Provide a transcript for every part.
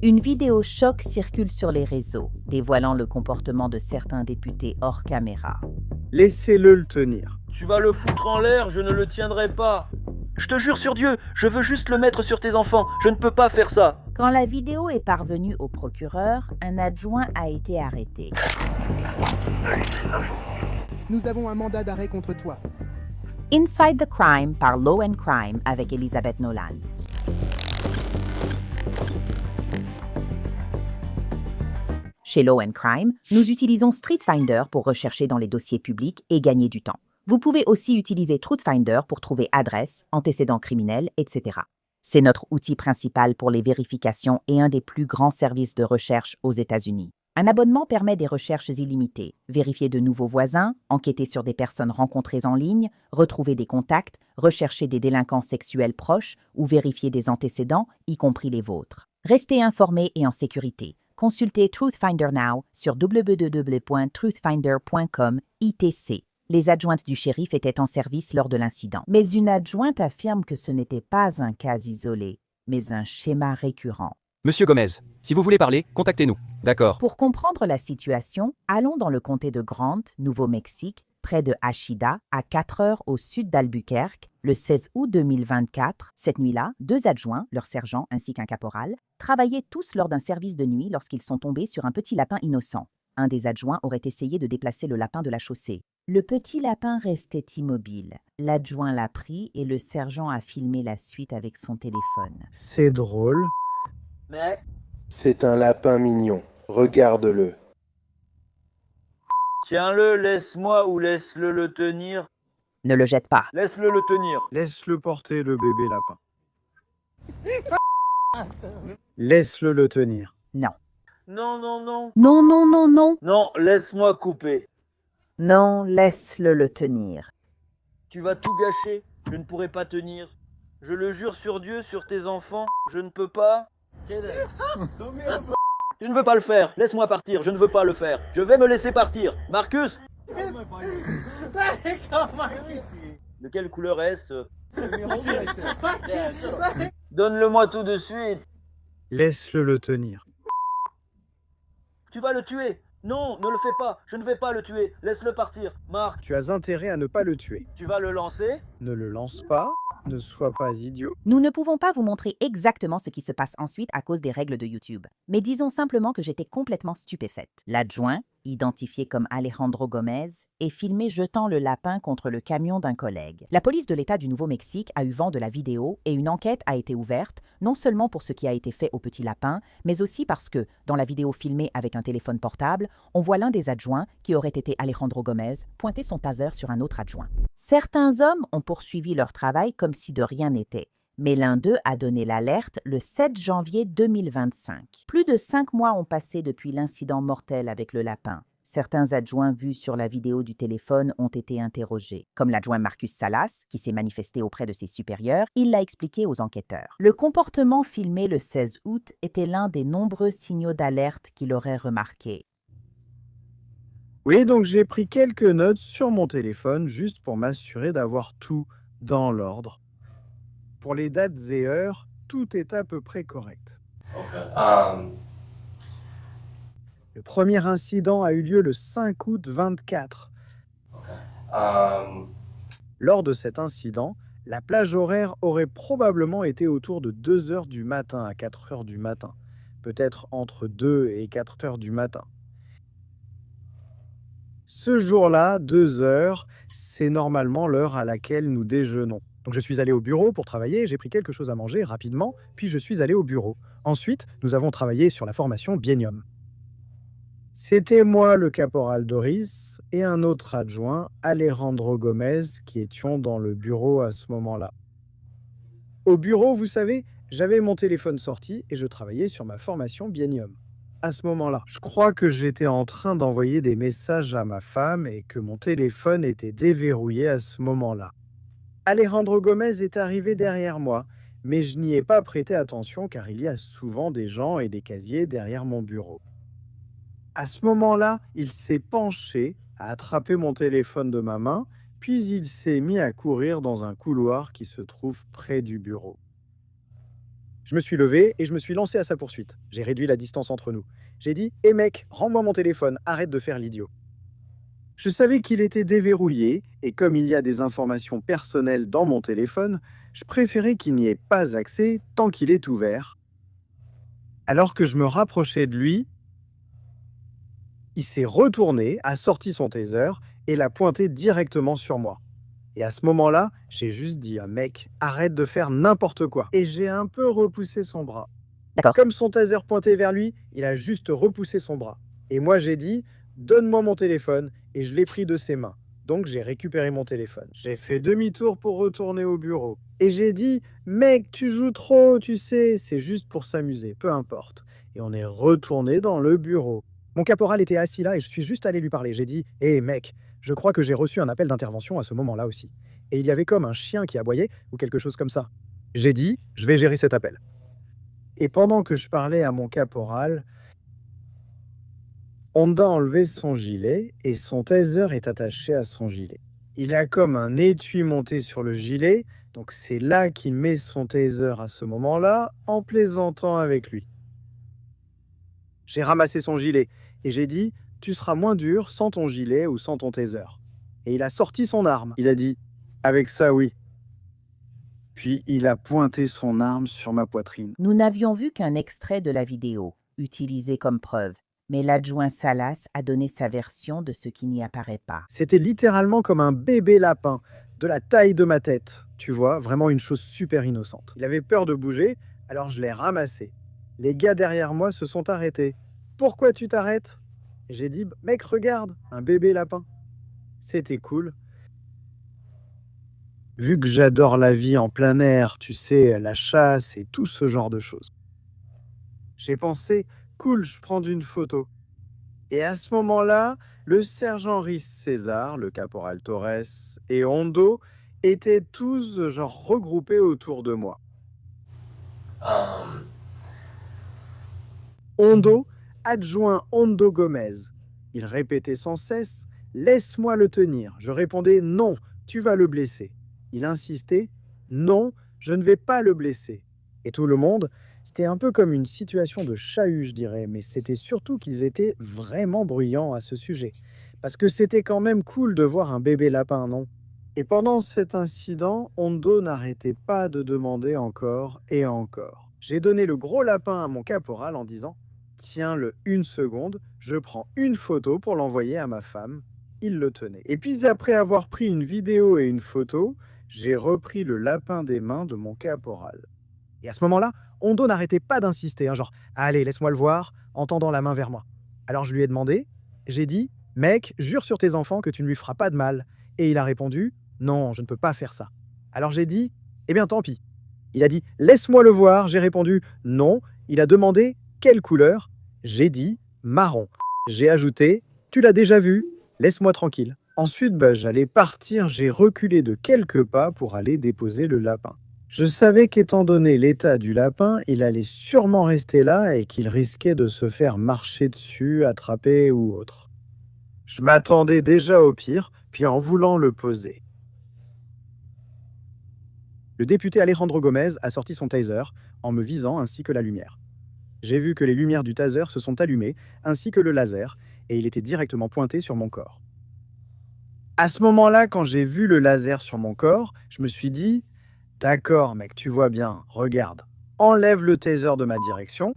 Une vidéo choc circule sur les réseaux, dévoilant le comportement de certains députés hors caméra. Laissez-le le tenir. Tu vas le foutre en l'air, je ne le tiendrai pas. Je te jure sur Dieu, je veux juste le mettre sur tes enfants, je ne peux pas faire ça. Quand la vidéo est parvenue au procureur, un adjoint a été arrêté. Nous avons un mandat d'arrêt contre toi. Inside the Crime par Law and Crime avec Elizabeth Nolan. Chez Law and Crime, nous utilisons Street Finder pour rechercher dans les dossiers publics et gagner du temps. Vous pouvez aussi utiliser Truth Finder pour trouver adresses, antécédents criminels, etc. C'est notre outil principal pour les vérifications et un des plus grands services de recherche aux États-Unis. Un abonnement permet des recherches illimitées, vérifier de nouveaux voisins, enquêter sur des personnes rencontrées en ligne, retrouver des contacts, rechercher des délinquants sexuels proches ou vérifier des antécédents, y compris les vôtres. Restez informés et en sécurité. Consultez Truthfinder Now sur www.truthfinder.com ITC. Les adjointes du shérif étaient en service lors de l'incident. Mais une adjointe affirme que ce n'était pas un cas isolé, mais un schéma récurrent. Monsieur Gomez, si vous voulez parler, contactez-nous. D'accord. Pour comprendre la situation, allons dans le comté de Grant, Nouveau-Mexique, près de Ashida, à 4 heures au sud d'Albuquerque, le 16 août 2024. Cette nuit-là, 2 adjoints, leur sergent ainsi qu'un caporal, travaillaient tous lors d'un service de nuit lorsqu'ils sont tombés sur un petit lapin innocent. Un des adjoints aurait essayé de déplacer le lapin de la chaussée. Le petit lapin restait immobile. L'adjoint l'a pris et le sergent a filmé la suite avec son téléphone. C'est drôle. Mais C'est un lapin mignon. Regarde-le. tiens-le, laisse-moi ou laisse-le le tenir. Ne le jette pas. Laisse-le le tenir. Laisse-le porter le bébé lapin. Laisse-le le tenir. Non. Non, non, non. Non, non, non, non. Non, laisse-moi couper. Non, laisse-le le tenir. Tu vas tout gâcher, je ne pourrai pas tenir. Je le jure sur Dieu, sur tes enfants, je ne peux pas. Je ne veux pas le faire, laisse-moi partir, je ne veux pas le faire. Je vais me laisser partir. Marcus. De quelle couleur est-ce? Donne-le-moi tout de suite. Laisse-le le tenir. Tu vas le tuer. Non, ne le fais pas, je ne vais pas le tuer. Laisse-le partir. Marc, Tu as intérêt à ne pas le tuer. tu vas le lancer? Ne le lance pas. Ne sois pas idiot. Nous ne pouvons pas vous montrer exactement ce qui se passe ensuite à cause des règles de YouTube. Mais disons simplement que j'étais complètement stupéfaite. L'adjoint, identifié comme Alejandro Gomez, est filmé jetant le lapin contre le camion d'un collègue. La police de l'État du Nouveau-Mexique a eu vent de la vidéo et une enquête a été ouverte, non seulement pour ce qui a été fait au petit lapin, mais aussi parce que, dans la vidéo filmée avec un téléphone portable, on voit l'un des adjoints, qui aurait été Alejandro Gomez, pointer son taser sur un autre adjoint. Certains hommes ont poursuivi leur travail comme si de rien n'était. Mais l'un d'eux a donné l'alerte le 7 janvier 2025. Plus de 5 mois ont passé depuis l'incident mortel avec le lapin. Certains adjoints vus sur la vidéo du téléphone ont été interrogés. Comme l'adjoint Marcus Salas, qui s'est manifesté auprès de ses supérieurs, il l'a expliqué aux enquêteurs. Le comportement filmé le 16 août était l'un des nombreux signaux d'alerte qu'il aurait remarqués. Oui, donc j'ai pris quelques notes sur mon téléphone juste pour m'assurer d'avoir tout dans l'ordre. Pour les dates et heures, tout est à peu près correct. Le premier incident a eu lieu le 5 août 24. Lors de cet incident, la plage horaire aurait probablement été autour de 2 heures du matin à 4 heures du matin. Peut-être entre 2 et 4 heures du matin. Ce jour-là, 2 heures, c'est normalement l'heure à laquelle nous déjeunons. Donc je suis allé au bureau pour travailler, j'ai pris quelque chose à manger rapidement, puis je suis allé au bureau. Ensuite, nous avons travaillé sur la formation Bienium. C'était moi, le caporal Doris, et un autre adjoint, Alejandro Gomez, qui étions dans le bureau à ce moment-là. Au bureau, vous savez, j'avais mon téléphone sorti et je travaillais sur ma formation Bienium. À ce moment-là, je crois que j'étais en train d'envoyer des messages à ma femme et que mon téléphone était déverrouillé à ce moment-là. Alejandro Gomez est arrivé derrière moi, mais je n'y ai pas prêté attention car il y a souvent des gens et des casiers derrière mon bureau. À ce moment-là, il s'est penché, a attrapé mon téléphone de ma main, puis il s'est mis à courir dans un couloir qui se trouve près du bureau. Je me suis levé et je me suis lancé à sa poursuite. J'ai réduit la distance entre nous. J'ai dit « Hé mec, rends-moi mon téléphone, arrête de faire l'idiot ». Je savais qu'il était déverrouillé et comme il y a des informations personnelles dans mon téléphone, je préférais qu'il n'y ait pas accès tant qu'il est ouvert. Alors que je me rapprochais de lui, il s'est retourné, a sorti son taser et l'a pointé directement sur moi. Et à ce moment-là, j'ai juste dit « Mec, arrête de faire n'importe quoi ». Et j'ai un peu repoussé son bras. D'accord. Comme son taser pointait vers lui, il a juste repoussé son bras. Et moi j'ai dit « Donne-moi mon téléphone » et je l'ai pris de ses mains. Donc j'ai récupéré mon téléphone. J'ai fait demi-tour pour retourner au bureau. Et j'ai dit « Mec, tu joues trop, tu sais, c'est juste pour s'amuser, peu importe. » Et on est retourné dans le bureau. Mon caporal était assis là et je suis juste allé lui parler. J'ai dit « Hé mec, je crois que j'ai reçu un appel d'intervention à ce moment-là aussi. » Et il y avait comme un chien qui aboyait ou quelque chose comme ça. J'ai dit « Je vais gérer cet appel. » Et pendant que je parlais à mon caporal, on a enlevé son gilet et son taser est attaché à son gilet. Il a comme un étui monté sur le gilet, donc c'est là qu'il met son taser à ce moment-là en plaisantant avec lui. J'ai ramassé son gilet et j'ai dit « Tu seras moins dur sans ton gilet ou sans ton taser. » Et il a sorti son arme. Il a dit « Avec ça, oui. » Puis il a pointé son arme sur ma poitrine. Nous n'avions vu qu'un extrait de la vidéo, utilisé comme preuve, mais l'adjoint Salas a donné sa version de ce qui n'y apparaît pas. C'était littéralement comme un bébé lapin, de la taille de ma tête. Tu vois, vraiment une chose super innocente. Il avait peur de bouger, alors je l'ai ramassé. Les gars derrière moi se sont arrêtés. « Pourquoi tu t'arrêtes ?» J'ai dit « Mec, regarde, un bébé lapin. » C'était cool. Vu que j'adore la vie en plein air, tu sais, la chasse et tout ce genre de choses. J'ai pensé, cool, je prends une photo. Et à ce moment-là, le sergent Rhys César, le caporal Torres et Hondo étaient tous genre regroupés autour de moi. Hondo, adjoint Hondo Gomez. Il répétait sans cesse, laisse-moi le tenir. Je répondais, non, tu vas le blesser. Il insistait « Non, je ne vais pas le blesser ». Et tout le monde, c'était un peu comme une situation de chahut, je dirais, mais c'était surtout qu'ils étaient vraiment bruyants à ce sujet. Parce que c'était quand même cool de voir un bébé lapin, non? Et pendant cet incident, Hondo n'arrêtait pas de demander encore et encore. J'ai donné le gros lapin à mon caporal en disant « Tiens-le une seconde, je prends une photo pour l'envoyer à ma femme. » Il le tenait. Et puis après avoir pris une vidéo et une photo, j'ai repris le lapin des mains de mon caporal. Et à ce moment-là, Hondo n'arrêtait pas d'insister, genre « Allez, laisse-moi le voir », en tendant la main vers moi. Alors je lui ai demandé, j'ai dit « Mec, jure sur tes enfants que tu ne lui feras pas de mal. » Et il a répondu « Non, je ne peux pas faire ça. » Alors j'ai dit « Eh bien tant pis. » Il a dit « Laisse-moi le voir », j'ai répondu « Non ». Il a demandé « Quelle couleur ?» J'ai dit « Marron ». J'ai ajouté « Tu l'as déjà vu, laisse-moi tranquille. » Ensuite, j'allais partir, j'ai reculé de quelques pas pour aller déposer le lapin. Je savais qu'étant donné l'état du lapin, il allait sûrement rester là et qu'il risquait de se faire marcher dessus, attraper ou autre. Je m'attendais déjà au pire, puis en voulant le poser. Le député Alejandro Gomez a sorti son taser en me visant ainsi que la lumière. J'ai vu que les lumières du taser se sont allumées, ainsi que le laser, et il était directement pointé sur mon corps. À ce moment-là, quand j'ai vu le laser sur mon corps, je me suis dit « D'accord, mec, tu vois bien, regarde, enlève le taser de ma direction. »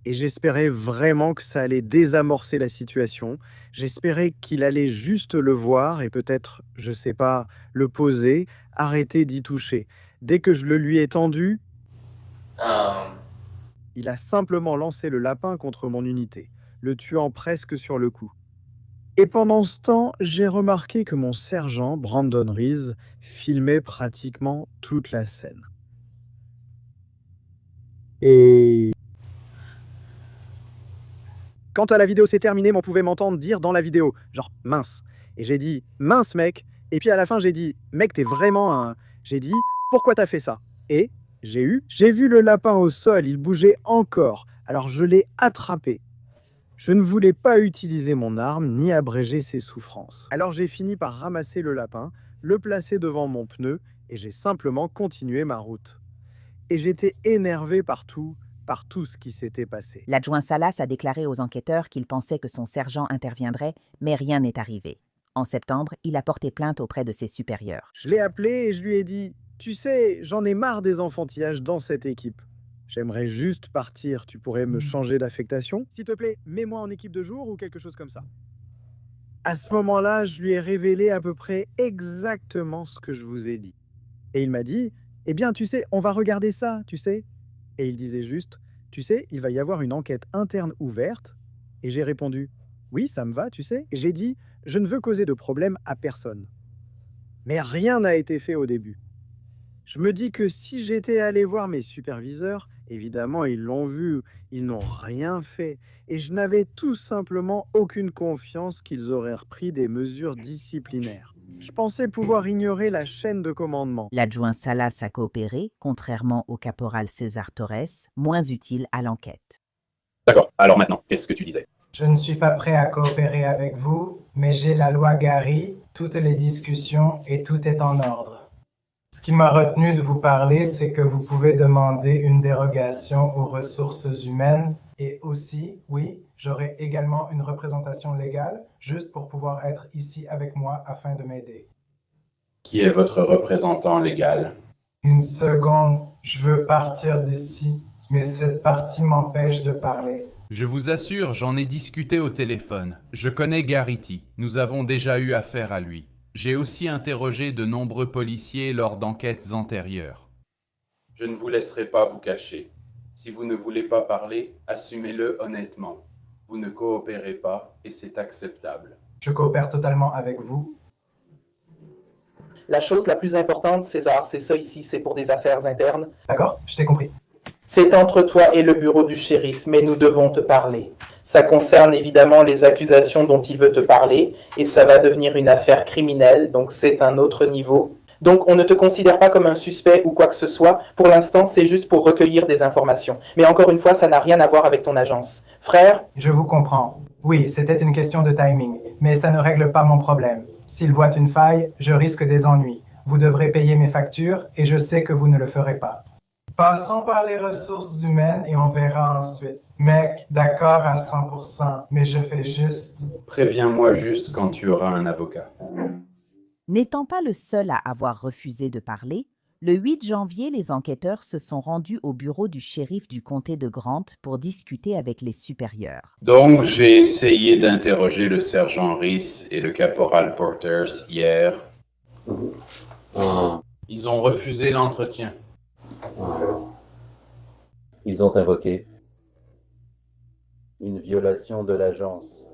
Et j'espérais vraiment que ça allait désamorcer la situation. J'espérais qu'il allait juste le voir et peut-être, je sais pas, le poser, arrêter d'y toucher. Dès que je le lui ai tendu, il a simplement lancé le lapin contre mon unité, le tuant presque sur le coup. Et pendant ce temps, j'ai remarqué que mon sergent, Brandon Rees, filmait pratiquement toute la scène. Et quand la vidéo s'est terminée, on pouvait m'entendre dire dans la vidéo, genre « mince ». Et j'ai dit « mince mec ». Et puis à la fin, j'ai dit « mec, t'es vraiment un… » J'ai dit « pourquoi t'as fait ça ?» Et j'ai vu le lapin au sol, il bougeait encore. Alors je l'ai attrapé. Je ne voulais pas utiliser mon arme ni abréger ses souffrances. Alors j'ai fini par ramasser le lapin, le placer devant mon pneu et j'ai simplement continué ma route. et j'étais énervé par tout ce qui s'était passé. L'adjoint Salas a déclaré aux enquêteurs qu'il pensait que son sergent interviendrait, mais rien n'est arrivé. En septembre, il a porté plainte auprès de ses supérieurs. Je l'ai appelé et je lui ai dit « Tu sais, j'en ai marre des enfantillages dans cette équipe. J'aimerais juste partir. Tu pourrais me changer d'affectation? S'il te plaît, mets-moi en équipe de jour ou quelque chose comme ça. » À ce moment-là, je lui ai révélé à peu près exactement ce que je vous ai dit. Et il m'a dit « Eh bien, tu sais, on va regarder ça, tu sais. » Et il disait juste « Tu sais, il va y avoir une enquête interne ouverte. » Et j'ai répondu « Oui, ça me va, tu sais. » Et j'ai dit « Je ne veux causer de problème à personne. » Mais rien n'a été fait au début. Je me dis que si j'étais allé voir mes superviseurs, évidemment, ils l'ont vu, ils n'ont rien fait. Et je n'avais tout simplement aucune confiance qu'ils auraient pris des mesures disciplinaires. Je pensais pouvoir ignorer la chaîne de commandement. L'adjoint Salas a coopéré, contrairement au caporal César Torres, moins utile à l'enquête. D'accord, alors maintenant, qu'est-ce que tu disais? Je ne suis pas prêt à coopérer avec vous, mais j'ai la loi Gary, toutes les discussions et tout est en ordre. Ce qui m'a retenu de vous parler, c'est que vous pouvez demander une dérogation aux ressources humaines et aussi, oui, j'aurai également une représentation légale juste pour pouvoir être ici avec moi afin de m'aider. Qui est votre représentant légal? Une seconde, je veux partir d'ici, mais cette partie m'empêche de parler. Je vous assure, j'en ai discuté au téléphone. Je connais Garrity. Nous avons déjà eu affaire à lui. J'ai aussi interrogé de nombreux policiers lors d'enquêtes antérieures. Je ne vous laisserai pas vous cacher. Si vous ne voulez pas parler, assumez-le honnêtement. Vous ne coopérez pas et c'est acceptable. Je coopère totalement avec vous. La chose la plus importante, César, c'est ça ici, c'est pour des affaires internes. D'accord, je t'ai compris. C'est entre toi et le bureau du shérif, mais nous devons te parler. Ça concerne évidemment les accusations dont il veut te parler, et ça va devenir une affaire criminelle, donc c'est un autre niveau. Donc on ne te considère pas comme un suspect ou quoi que ce soit. Pour l'instant, c'est juste pour recueillir des informations. Mais encore une fois, ça n'a rien à voir avec ton agence. Frère? Je vous comprends. Oui, c'était une question de timing, mais ça ne règle pas mon problème. S'il voit une faille, je risque des ennuis. Vous devrez payer mes factures, et je sais que vous ne le ferez pas. Passons par les ressources humaines et on verra ensuite. Mec, d'accord à 100%, mais je fais juste... Préviens-moi juste quand tu auras un avocat. N'étant pas le seul à avoir refusé de parler, le 8 janvier, les enquêteurs se sont rendus au bureau du shérif du comté de Grant pour discuter avec les supérieurs. Donc, j'ai essayé d'interroger le sergent Reese et le caporal Porters hier. Ils ont refusé l'entretien. Ils ont invoqué une violation de l'agence.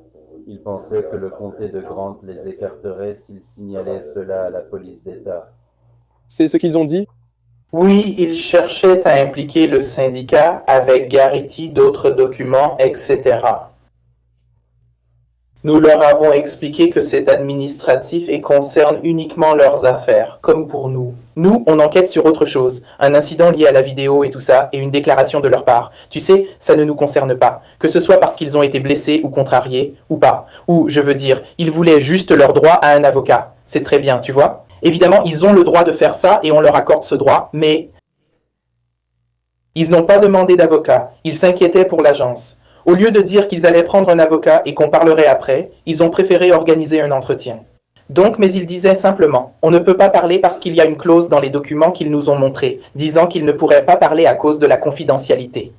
Ils pensaient que le comté de Grant les écarterait s'ils signalaient cela à la police d'État. C'est ce qu'ils ont dit? Oui, ils cherchaient à impliquer le syndicat avec Garrity, d'autres documents, etc. Nous leur avons expliqué que c'est administratif et concerne uniquement leurs affaires, comme pour nous. Nous, on enquête sur autre chose, un incident lié à la vidéo et tout ça, et une déclaration de leur part. Tu sais, ça ne nous concerne pas, que ce soit parce qu'ils ont été blessés ou contrariés, ou pas. Ou, je veux dire, ils voulaient juste leur droit à un avocat. C'est très bien, tu vois? Évidemment, ils ont le droit de faire ça et on leur accorde ce droit, mais... Ils n'ont pas demandé d'avocat, ils s'inquiétaient pour l'agence. Au lieu de dire qu'ils allaient prendre un avocat et qu'on parlerait après, ils ont préféré organiser un entretien. Donc, mais ils disaient simplement, on ne peut pas parler parce qu'il y a une clause dans les documents qu'ils nous ont montrés, disant qu'ils ne pourraient pas parler à cause de la confidentialité.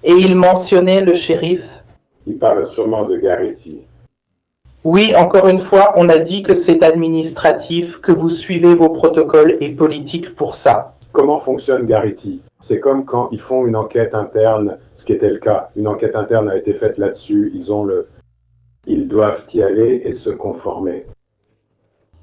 Et ils mentionnaient le shérif. Il parle sûrement de Garrity. Oui, encore une fois, on a dit que c'est administratif, que vous suivez vos protocoles et politiques pour ça. Comment fonctionne Garrity? C'est comme quand ils font une enquête interne, ce qui était le cas. Une enquête interne a été faite là-dessus, ils doivent y aller et se conformer.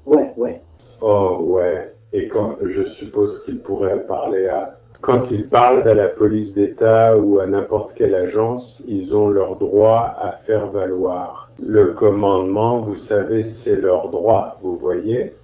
Ouais. Oh, ouais. Et quand je suppose qu'ils pourraient parler à... Quand ils parlent à la police d'État ou à n'importe quelle agence, ils ont leur droit à faire valoir. Le commandement, vous savez, c'est leur droit, vous voyez?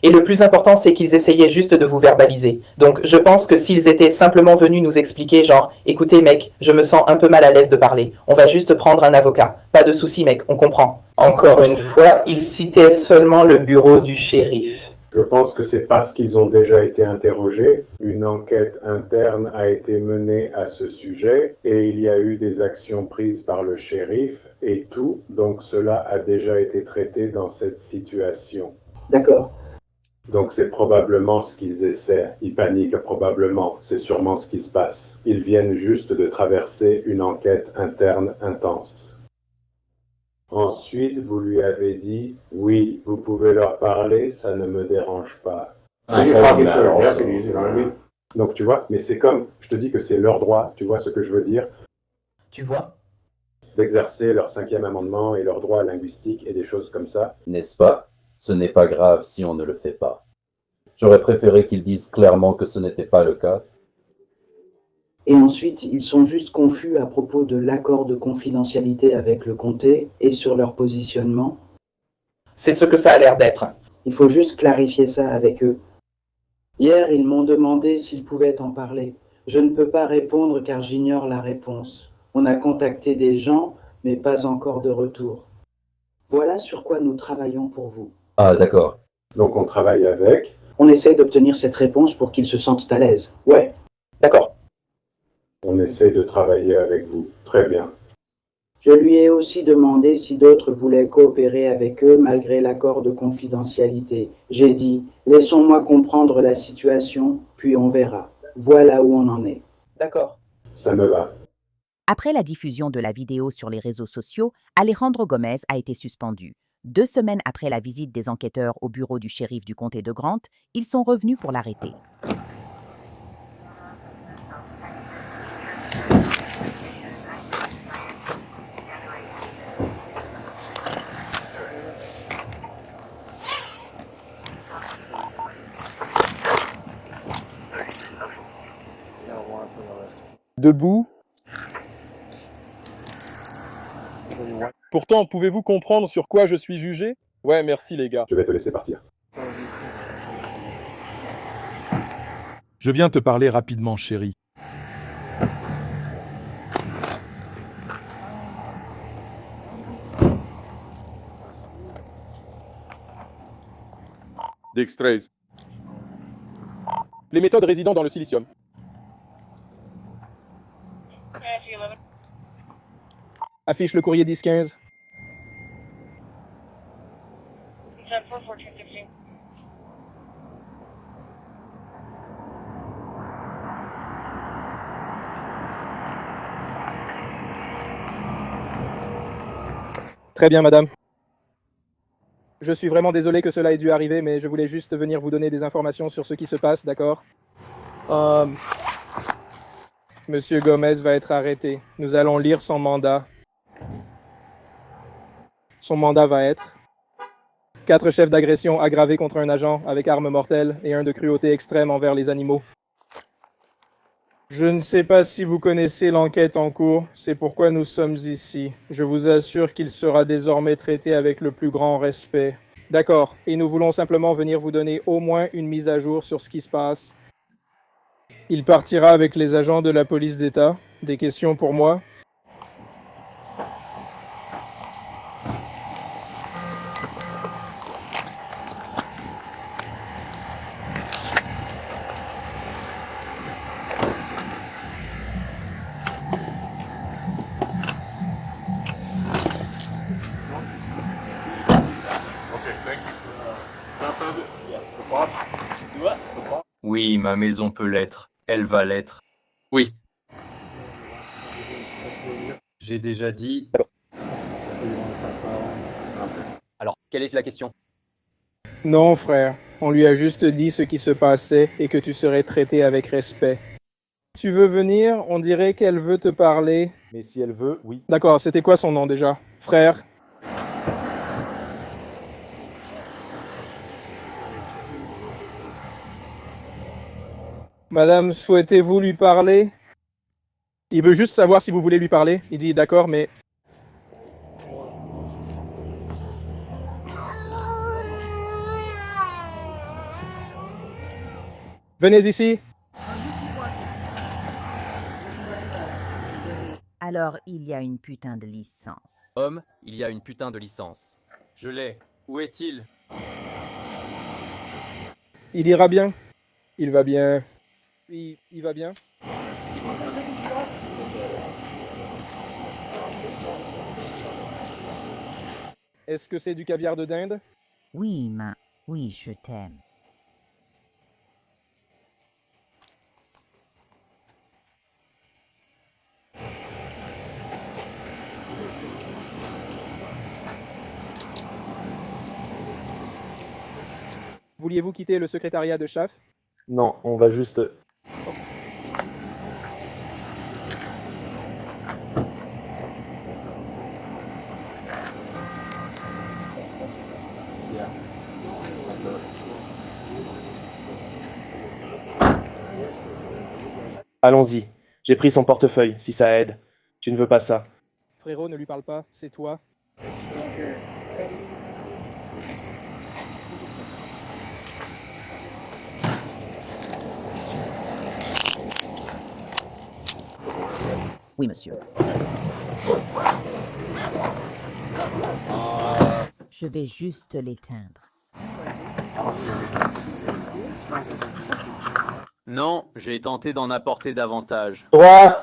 Et le plus important, c'est qu'ils essayaient juste de vous verbaliser. Donc, je pense que s'ils étaient simplement venus nous expliquer, genre, écoutez mec, je me sens un peu mal à l'aise de parler, on va juste prendre un avocat. Pas de souci mec, on comprend. Encore une fois, ils citaient seulement le bureau du shérif. Je pense que c'est parce qu'ils ont déjà été interrogés. Une enquête interne a été menée à ce sujet et il y a eu des actions prises par le shérif et tout, donc cela a déjà été traité dans cette situation. D'accord. Donc c'est probablement ce qu'ils essaient. Ils paniquent probablement, c'est sûrement ce qui se passe. Ils viennent juste de traverser une enquête interne intense. Ensuite, vous lui avez dit, oui, vous pouvez leur parler, ça ne me dérange pas. Donc tu vois, mais c'est comme, je te dis que c'est leur droit, tu vois ce que je veux dire, Tu vois? d'exercer leur 5e amendement et leur droit linguistique et des choses comme ça. N'est-ce pas? Ce n'est pas grave si on ne le fait pas. J'aurais préféré qu'ils disent clairement que ce n'était pas le cas. Et ensuite, ils sont juste confus à propos de l'accord de confidentialité avec le comté et sur leur positionnement. C'est ce que ça a l'air d'être. Il faut juste clarifier ça avec eux. Hier, ils m'ont demandé s'ils pouvaient en parler. Je ne peux pas répondre car j'ignore la réponse. On a contacté des gens, mais pas encore de retour. Voilà sur quoi nous travaillons pour vous. Ah, d'accord. Donc on travaille avec. On essaie d'obtenir cette réponse pour qu'ils se sentent à l'aise. Ouais, d'accord. On essaie de travailler avec vous. Très bien. Je lui ai aussi demandé si d'autres voulaient coopérer avec eux malgré l'accord de confidentialité. J'ai dit, laissons-moi comprendre la situation, puis on verra. Voilà où on en est. D'accord. Ça me va. Après la diffusion de la vidéo sur les réseaux sociaux, Alejandro Gomez a été suspendu. 2 semaines après la visite des enquêteurs au bureau du shérif du comté de Grant, ils sont revenus pour l'arrêter. Debout. Pourtant, pouvez-vous comprendre sur quoi je suis jugé? Ouais, merci les gars. Je vais te laisser partir. Je viens te parler rapidement, chérie. Dix-13. Les méthodes résidant dans le silicium. Affiche le courrier 10-15. Très bien, madame. Je suis vraiment désolé que cela ait dû arriver, mais je voulais juste venir vous donner des informations sur ce qui se passe, d'accord? Monsieur Gomez va être arrêté. Nous allons lire son mandat. Son mandat va être 4 chefs d'agression aggravés contre un agent avec arme mortelle et 1 de cruauté extrême envers les animaux. Je ne sais pas si vous connaissez l'enquête en cours, c'est pourquoi nous sommes ici. Je vous assure qu'il sera désormais traité avec le plus grand respect. D'accord, et nous voulons simplement venir vous donner au moins une mise à jour sur ce qui se passe. Il partira avec les agents de la police d'État. Des questions pour moi? Oui, ma maison peut l'être. Elle va l'être. Oui. J'ai déjà dit... Alors, quelle est la question? Non, frère. On lui a juste dit ce qui se passait et que tu serais traité avec respect. Tu veux venir? On dirait qu'elle veut te parler. Mais si elle veut, oui. D'accord, c'était quoi son nom déjà? Frère? Madame, souhaitez-vous lui parler? Il veut juste savoir si vous voulez lui parler. Il dit d'accord, mais... Venez ici. Alors, il y a une putain de licence. Homme, il y a une putain de licence. Je l'ai. Où est-il? Il ira bien. Il va bien. Il va bien. Est-ce que c'est du caviar de dinde? Oui, oui, je t'aime. Vouliez-vous quitter le secrétariat de Schaff? Non, on va juste... Allons-y. J'ai pris son portefeuille, si ça aide. Tu ne veux pas ça. Frérot, ne lui parle pas, c'est toi. Oui, monsieur. Je vais juste l'éteindre. Non, j'ai tenté d'en apporter davantage. Ouah!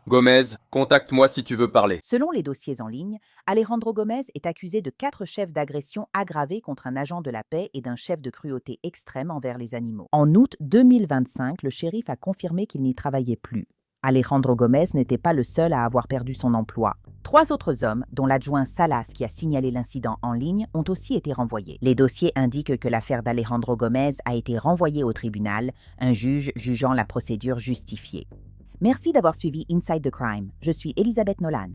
Gomez, contacte-moi si tu veux parler. Selon les dossiers en ligne, Alejandro Gomez est accusé de 4 chefs d'agression aggravés contre un agent de la paix et d'un chef de cruauté extrême envers les animaux. En août 2025, le shérif a confirmé qu'il n'y travaillait plus. Alejandro Gomez n'était pas le seul à avoir perdu son emploi. 3 autres hommes, dont l'adjoint Salas qui a signalé l'incident en ligne, ont aussi été renvoyés. Les dossiers indiquent que l'affaire d'Alejandro Gomez a été renvoyée au tribunal, un juge jugeant la procédure justifiée. Merci d'avoir suivi Inside the Crime. Je suis Elisabeth Nolan.